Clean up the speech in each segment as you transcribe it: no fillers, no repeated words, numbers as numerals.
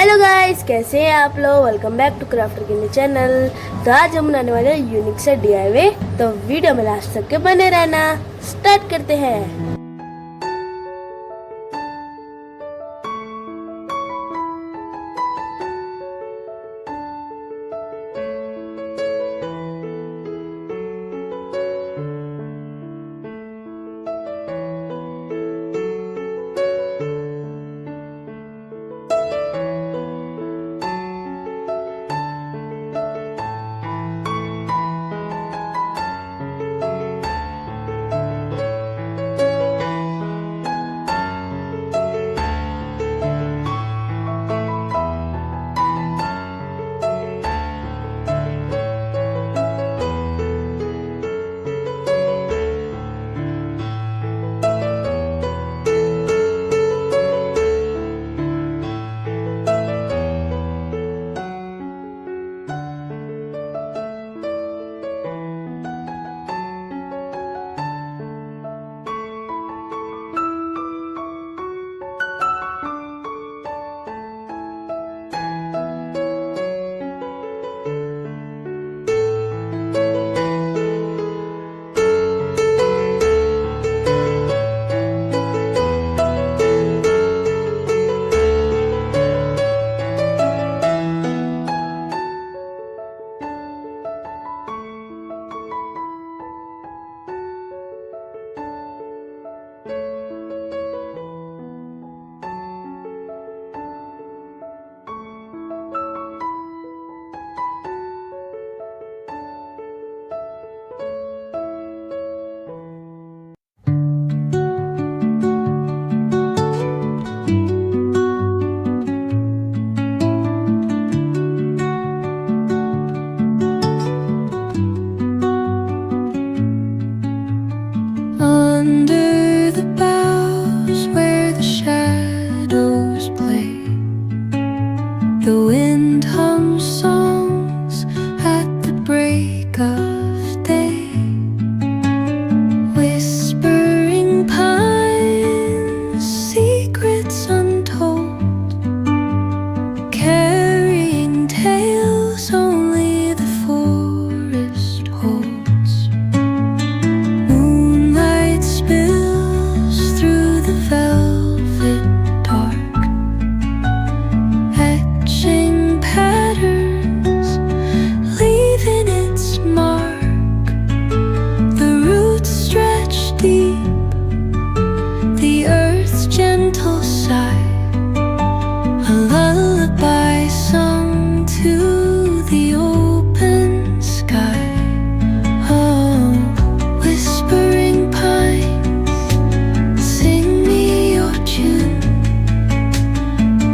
Hello guys, कैसे हैं आप लोग। वेलकम बैक टू क्राफ्टर के चैनल। तो आज हम बनाने वाले हैं यूनिक से डीआईवाई। तो वीडियो में लास्ट तक के बने रहना। स्टार्ट करते हैं। Under the boughs where the shadows play, the wind hums songs at the break of day. Whispering pines, secrets untold, carrying tales only the forest holds. Moonlight spills through the velvet dark, etching patterns, leaving its mark. The roots stretch deep, the earth's gentle sigh, a lullaby sung to the open sky. Oh, whispering pines, sing me your tune,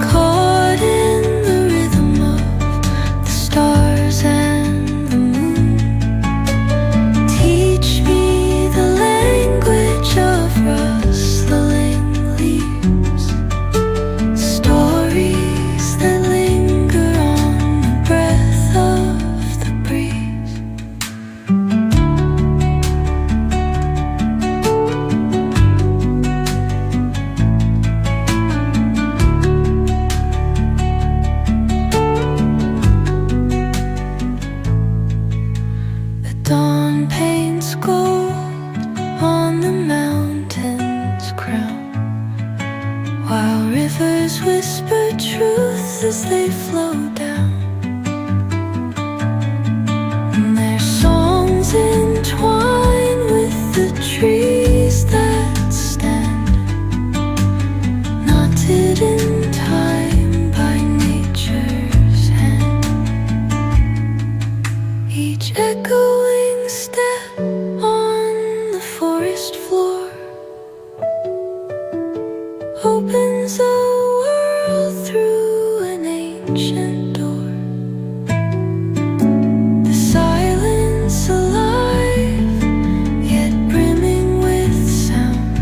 caught in the rhythm of the stars and the moon. Teach me the language of rustling leaves, stories that linger on the breath of the breeze. The dawn paints gold on the mountain's crown, while rivers whisper truth as they flow down. And their songs entwine with the trees that stand, knotted in time by nature's hand. Each echoing step on the forest floor opens a world through an ancient door. The silence alive, yet brimming with sound.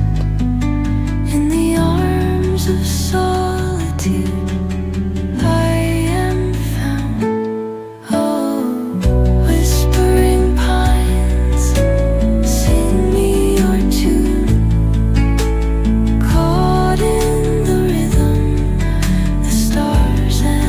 In the arms of solitude, I am found. Oh, whispering pines, sing me your tune, caught in the rhythm, the stars and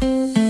Thank